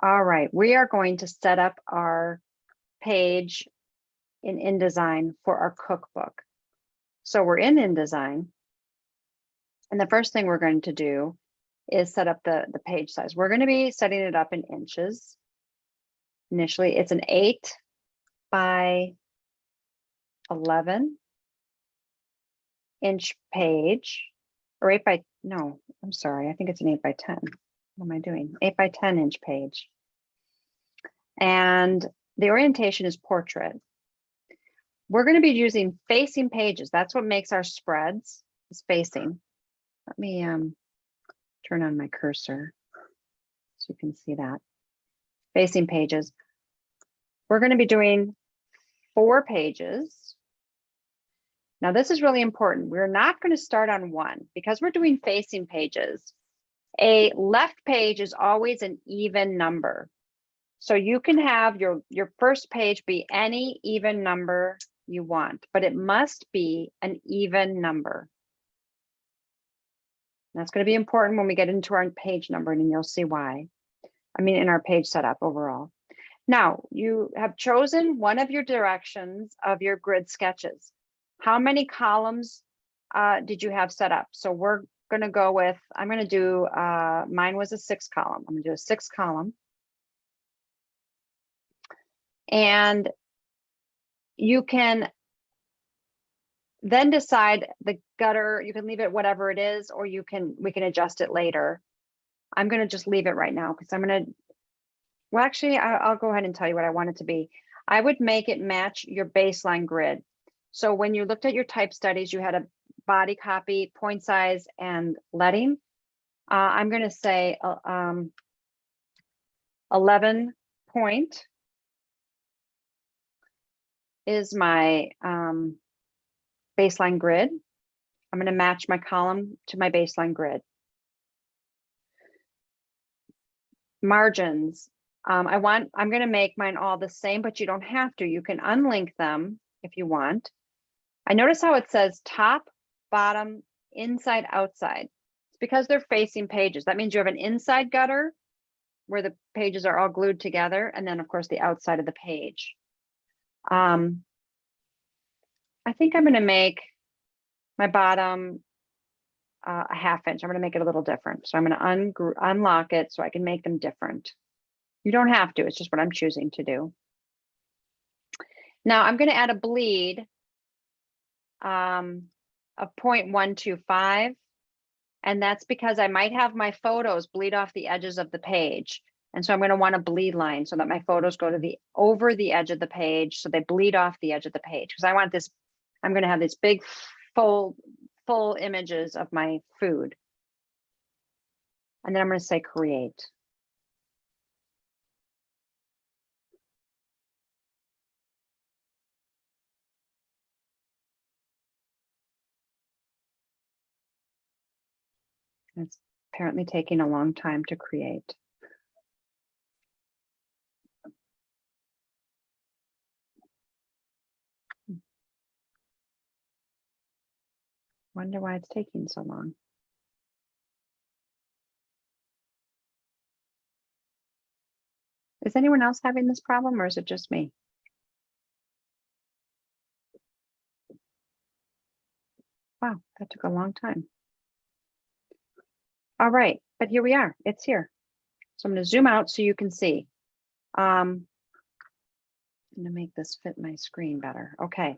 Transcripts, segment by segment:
All right, we are going to set up our page in InDesign for our cookbook. So we're in InDesign, and the first thing we're going to do is set up the page size. We're going to be setting it up in inches. Initially, it's an 8 by 11 inch page, or 8 by, no, I'm sorry, I think it's an 8 by 10. What am I doing? 8 by 10 inch page. And the orientation is portrait. We're going to be using facing pages. That's what makes our spreads, is facing. Let me turn on my cursor so you can see that. Facing pages. We're going to be doing 4 pages. Now this is really important. We're not going to start on 1 because we're doing facing pages. A left page is always an even number. So you can have your first page be any even number you want, but it must be an even number. That's going to be important when we get into our page numbering, and you'll see why. I mean, in our page setup overall. Now, you have chosen one of your directions of your grid sketches. How many columns did you have set up? So we're going to go with, I'm going to do, mine was a 6 column. I'm going to do a 6 column. And you can then decide the gutter, you can leave it whatever it is, or we can adjust it later. I'm going to just leave it right now because I'm going to, well, actually, I'll go ahead and tell you what I want it to be. I would make it match your baseline grid. So when you looked at your type studies, you had a body copy, point size, and leading. I'm going to say 11 point is my baseline grid. I'm going to match my column to my baseline grid. Margins. I'm going to make mine all the same, but you don't have to. You can unlink them if you want. I notice how it says top, bottom, inside, outside. It's because they're facing pages. That means you have an inside gutter where the pages are all glued together, and then of course the outside of the page. I think I'm going to make my bottom a 1/2 inch. I'm going to make it a little different. So I'm going to unlock it so I can make them different. You don't have to, it's just what I'm choosing to do. Now I'm going to add a bleed of 0.125. And that's because I might have my photos bleed off the edges of the page. And so I'm going to want a bleed line so that my photos go to over the edge of the page, so they bleed off the edge of the page. Because I want this, I'm going to have these big full images of my food. And then I'm going to say create. It's apparently taking a long time to create. Wonder why it's taking so long. Is anyone else having this problem, or is it just me? Wow, that took a long time. All right, but here we are, it's here. So I'm going to zoom out so you can see. I'm going to make this fit my screen better. Okay,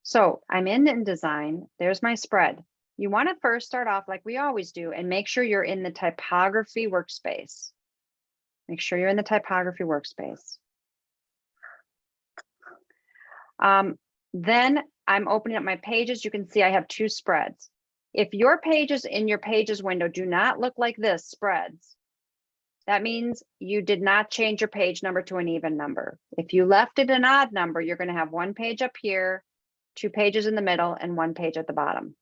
so I'm in InDesign. There's my spread. You want to first start off like we always do and make sure you're in the typography workspace. Make sure you're in the typography workspace. Then I'm opening up my pages. You can see I have 2 spreads. If your pages in your pages window do not look like this, spreads, that means you did not change your page number to an even number. If you left it an odd number, you're going to have 1 page up here, 2 pages in the middle, and 1 page at the bottom.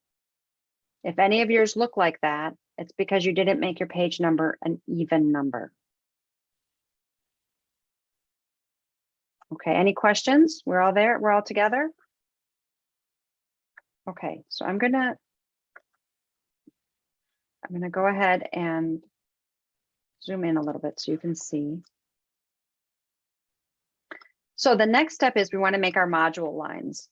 If any of yours look like that, it's because you didn't make your page number an even number. Okay, any questions? We're all there? We're all together? Okay, so I'm gonna go ahead and zoom in a little bit so you can see. So the next step is we want to make our module lines.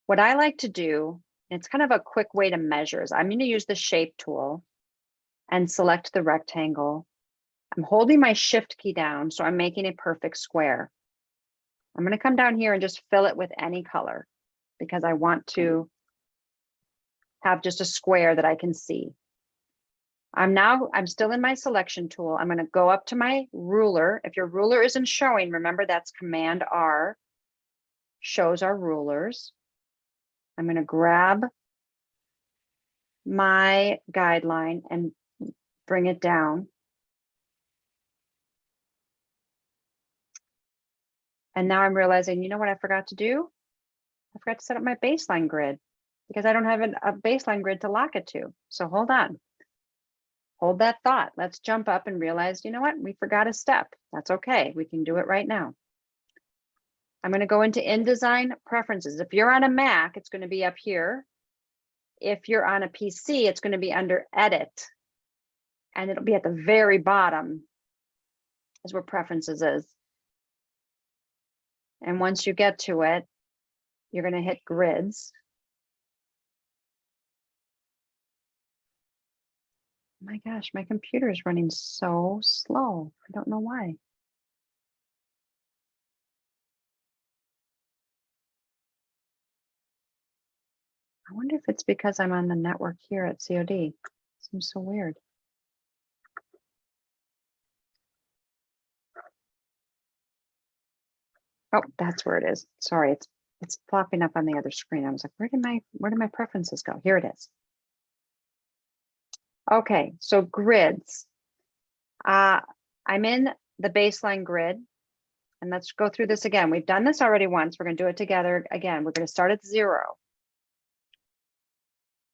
What I like to do, it's kind of a quick way to measure, is I'm going to use the shape tool and select the rectangle. I'm holding my shift key down, so I'm making a perfect square. I'm going to come down here and just fill it with any color because I want to have just a square that I can see. I'm still in my selection tool. I'm going to go up to my ruler. If your ruler isn't showing, remember that's Command R, shows our rulers. I'm going to grab my guideline and bring it down. And now I'm realizing, you know what I forgot to do? I forgot to set up my baseline grid because I don't have a baseline grid to lock it to. So hold on. Hold that thought. Let's jump up and realize, you know what? We forgot a step. That's okay. We can do it right now. I'm going to go into InDesign Preferences. If you're on a Mac, it's going to be up here. If you're on a PC, it's going to be under Edit. And it'll be at the very bottom is where Preferences is. And once you get to it, you're going to hit Grids. My gosh, my computer is running so slow. I don't know why. I wonder if it's because I'm on the network here at COD. Seems so weird. Oh, that's where it is. Sorry, it's plopping up on the other screen. I was like, where did my preferences go? Here it is. Okay, so grids. I'm in the baseline grid, and let's go through this again. We've done this already once. We're going to do it together again. We're going to start at 0.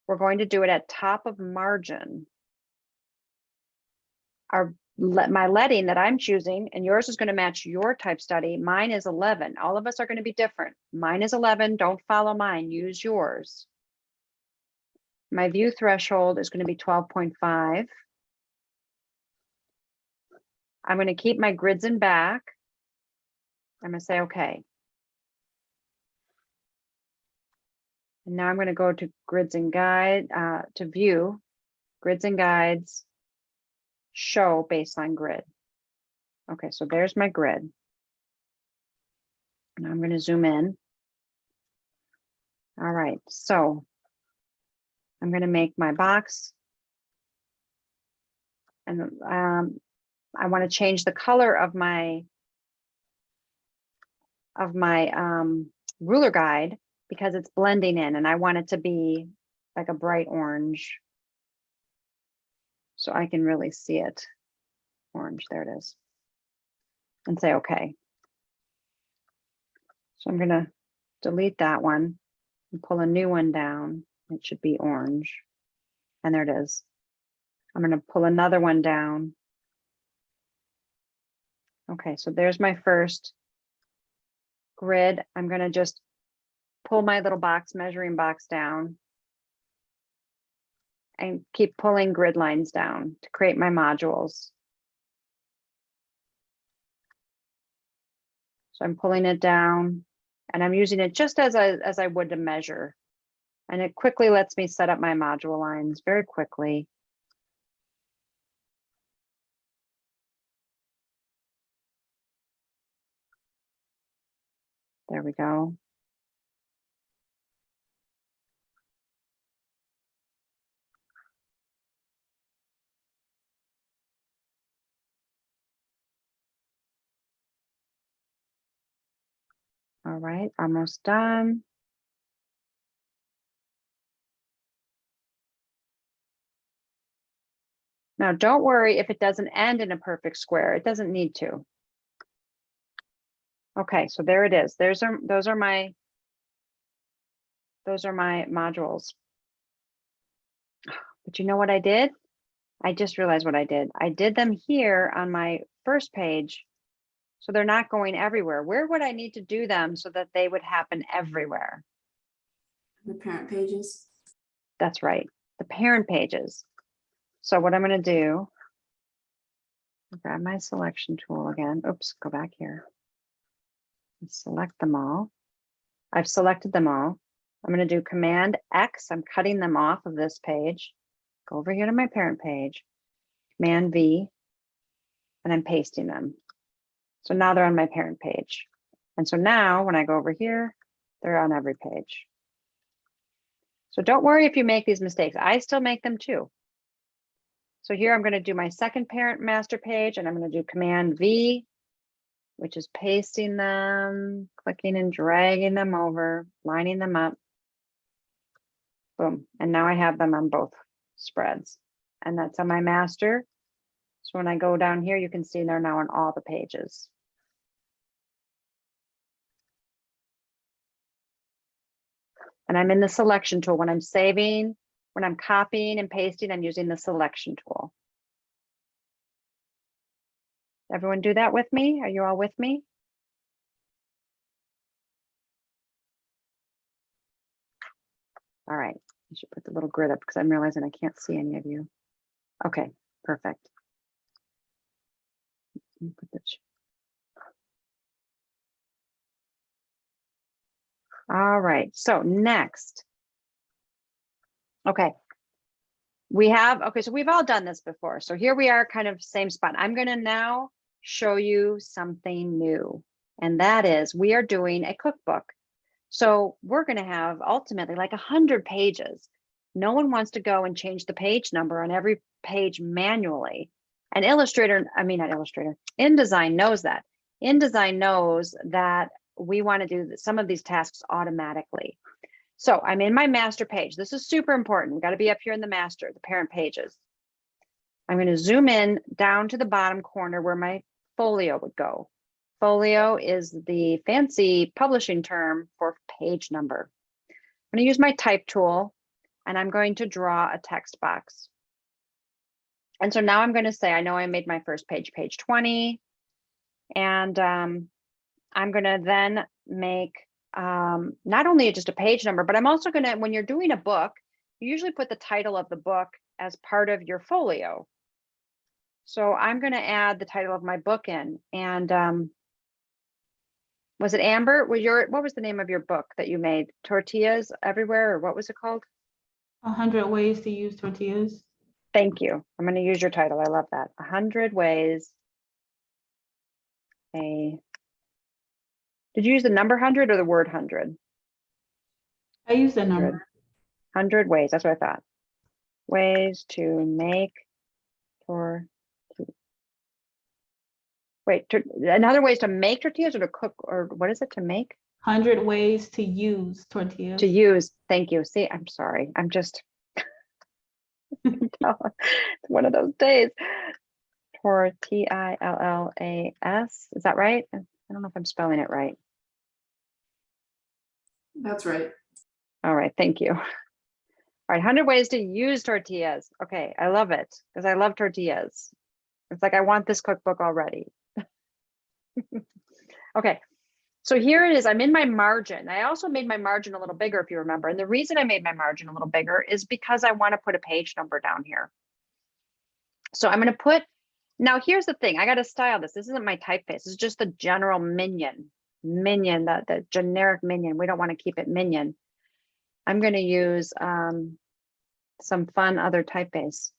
We're going to do it at top of margin. My leading that I'm choosing, and yours is going to match your type study. Mine is 11. All of us are going to be different. Mine is 11. Don't follow mine. Use yours. My view threshold is going to be 12.5. I'm going to keep my grids in back. I'm going to say okay. And now I'm going to go to grids and guide, to view, grids and guides, show baseline grid. Okay, so there's my grid. And I'm going to zoom in. All right, so I'm going to make my box. And I want to change the color of my ruler guide because it's blending in, and I want it to be like a bright orange so I can really see it. Orange, there it is. And say okay. So I'm going to delete that one and pull a new one down. It should be orange. And there it is. I'm going to pull another one down. Okay, so there's my first grid. I'm going to just pull my little measuring box down and keep pulling grid lines down to create my modules. So I'm pulling it down and I'm using it just as I would to measure. And it quickly lets me set up my module lines very quickly. There we go. All right, almost done. Now, don't worry if it doesn't end in a perfect square. It doesn't need to. Okay, so there it is. Those are my modules. But you know what I did? I just realized what I did. I did them here on my first page, so they're not going everywhere. Where would I need to do them so that they would happen everywhere? The parent pages. That's right, the parent pages. So what I'm going to do Grab my selection tool again. Oops, go back here. Select them all. I've selected them all. I'm going to do Command X. I'm cutting them off of this page. Go over here to my parent page. Command V, and I'm pasting them. So now they're on my parent page. And so now when I go over here, they're on every page. So don't worry if you make these mistakes. I still make them too. So here I'm going to do my second parent master page, and I'm going to do Command V, which is pasting them, clicking and dragging them over, lining them up. Boom. And now I have them on both spreads. And that's on my master. So when I go down here, you can see they're now on all the pages. And I'm in the selection tool. When I'm saving, when I'm copying and pasting, I'm using the selection tool. Everyone do that with me? Are you all with me? All right, I should put the little grid up because I'm realizing I can't see any of you. Okay, perfect. Let me put this. All right, so next. Okay, so we've all done this before. So here we are, kind of same spot. I'm gonna now show you something new. And that is, we are doing a cookbook. So we're gonna have ultimately like 100 pages. No one wants to go and change the page number on every page manually. And InDesign knows that. InDesign knows that we want to do some of these tasks automatically. So I'm in my master page. This is super important. We've got to be up here in the master, the parent pages. I'm going to zoom in down to the bottom corner where my folio would go. Folio is the fancy publishing term for page number. I'm going to use my type tool, and I'm going to draw a text box. And so now I'm going to say, I know I made my first page, page 20. And I'm going to then make not only just a page number, but I'm also going to, when you're doing a book, you usually put the title of the book as part of your folio. So I'm going to add the title of my book in. And was it Amber? What was the name of your book that you made? Tortillas Everywhere, or what was it called? 100 Ways to Use Tortillas. Thank you. I'm going to use your title. I love that. 100 ways. Did you use the number 100 or the word 100? I use the number. 100 ways. That's what I thought. Ways to make another ways to make tortillas or to cook, or what is it to make? 100 ways to use tortillas. To use. Thank you. See, I'm sorry. I'm just it's one of those days. Tortillas. Is that right? I don't know if I'm spelling it right. That's right. All right. Thank you. All right. 100 ways to use tortillas. Okay. I love it because I love tortillas. It's like I want this cookbook already. Okay. So here it is. I'm in my margin. I also made my margin a little bigger, if you remember. And the reason I made my margin a little bigger is because I want to put a page number down here. So I'm going to put, now here's the thing. I got to style this. This isn't my typeface. This is just the general minion, the generic minion. We don't want to keep it minion. I'm going to use some fun other typeface.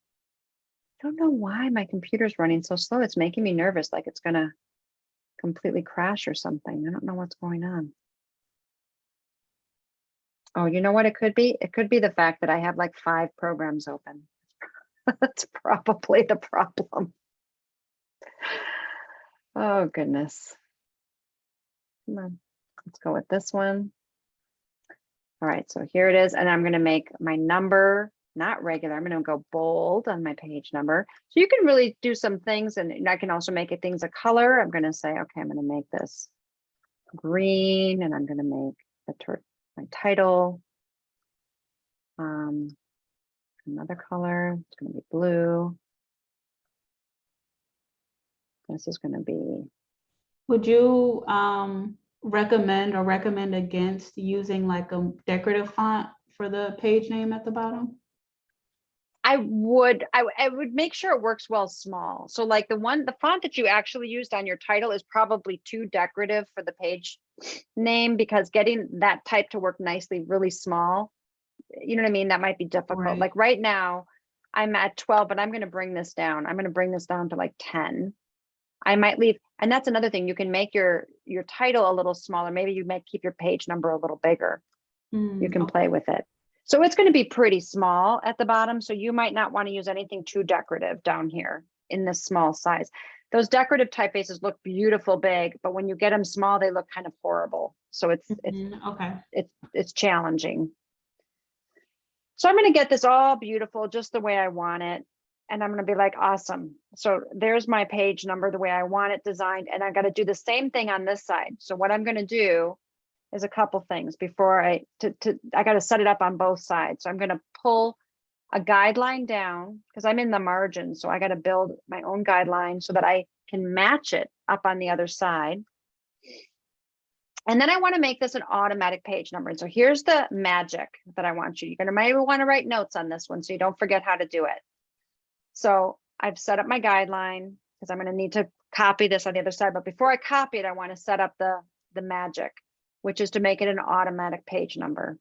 I don't know why my computer's running so slow. It's making me nervous, like it's going to completely crash or something. I don't know what's going on. Oh, you know what it could be? It could be the fact that I have like 5 programs open. That's probably the problem. Oh, goodness. Come on, let's go with this one. All right, so here it is. And I'm going to make my number not regular. I'm going to go bold on my page number. So you can really do some things, and I can also make it things a color. I'm going to say, okay, I'm going to make this green, and I'm going to make my title another color. It's going to be blue. This is going to be. Would you recommend against using like a decorative font for the page name at the bottom? I would make sure it works well small. So like the font that you actually used on your title is probably too decorative for the page name, because getting that type to work nicely really small, you know what I mean? That might be difficult. Right. Like right now I'm at 12, but I'm going to bring this down. I'm going to bring this down to like 10. I might leave. And that's another thing. You can make your title a little smaller. Maybe you might keep your page number a little bigger. You can play with it. So it's going to be pretty small at the bottom. So you might not want to use anything too decorative down here in this small size. Those decorative typefaces look beautiful big, but when you get them small, they look kind of horrible. So Okay. it's challenging. So I'm going to get this all beautiful, just the way I want it. And I'm going to be like, awesome. So there's my page number, the way I want it designed. And I got to do the same thing on this side. So what I'm going to do is a couple things before I got to set it up on both sides. So I'm going to pull a guideline down because I'm in the margin. So I got to build my own guideline so that I can match it up on the other side. And then I want to make this an automatic page number. And so here's the magic that I want you. You're going to maybe want to write notes on this one so you don't forget how to do it. So I've set up my guideline because I'm going to need to copy this on the other side. But before I copy it, I want to set up the magic, which is to make it an automatic page number.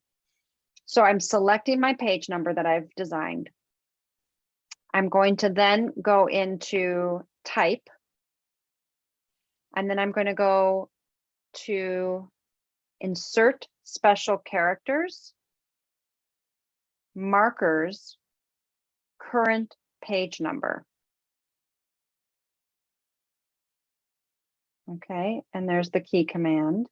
So I'm selecting my page number that I've designed. I'm going to then go into type. And then I'm going to go to insert special characters, markers, current page number. Okay, and there's the key command.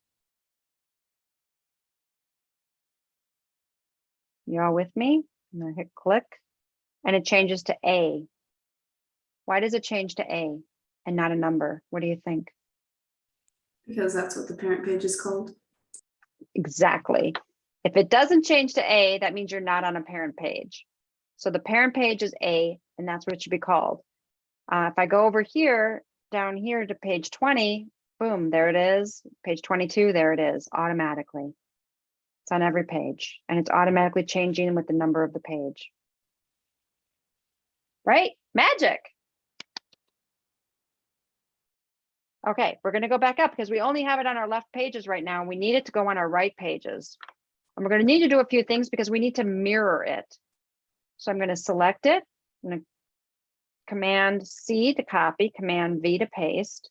You all with me? I'm gonna hit click and it changes to A. Why does it change to A and not a number? What do you think? Because that's what the parent page is called. Exactly. If it doesn't change to A, that means you're not on a parent page. So the parent page is A, and that's what it should be called. If I go over here, down here to page 20, boom, there it is. Page 22, there it is, automatically. It's on every page, and it's automatically changing with the number of the page. Right? Magic. Okay, we're going to go back up because we only have it on our left pages right now. We need it to go on our right pages. And we're going to need to do a few things because we need to mirror it. So I'm going to select it. I'm going to Command C to copy, Command V to paste.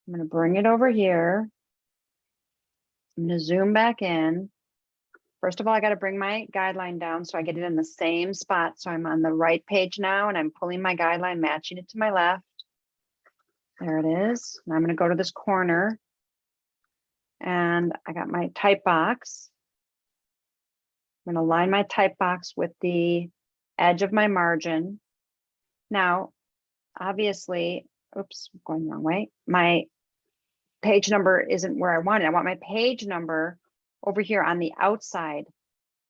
I'm going to bring it over here. I'm going to zoom back in. First of all, I got to bring my guideline down so I get it in the same spot. So I'm on the right page now and I'm pulling my guideline, matching it to my left. There it is. Now I'm going to go to this corner and I got my type box. I'm going to line my type box with the edge of my margin. Now, obviously, oops, I'm going the wrong way. My page number isn't where I want it. I want my page number over here on the outside.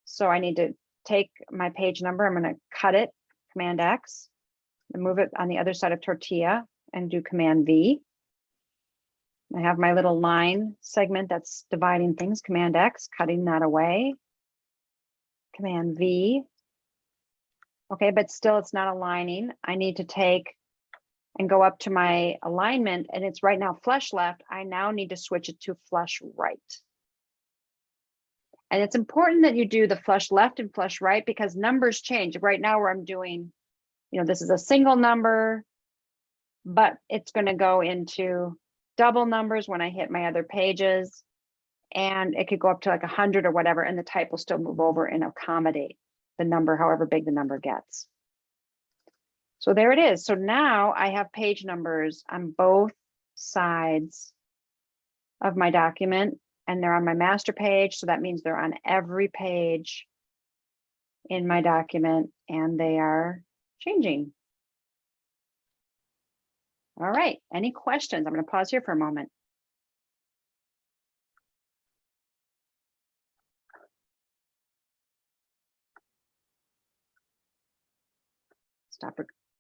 So I need to take my page number. I'm going to cut it, Command X, and move it on the other side of tortilla and do Command V. I have my little line segment that's dividing things, Command X, cutting that away. Command V. Okay, but still it's not aligning. I need to take and go up to my alignment, and it's right now flush left. I now need to switch it to flush right. And it's important that you do the flush left and flush right because numbers change. Right now where I'm doing, this is a single number, but it's going to go into double numbers when I hit my other pages. And it could go up to like 100 or whatever, and the type will still move over and accommodate the number, however big the number gets. So there it is. So now I have page numbers on both sides of my document, and they're on my master page. So that means they're on every page in my document, and they are changing. All right, any questions? I'm going to pause here for a moment. Stop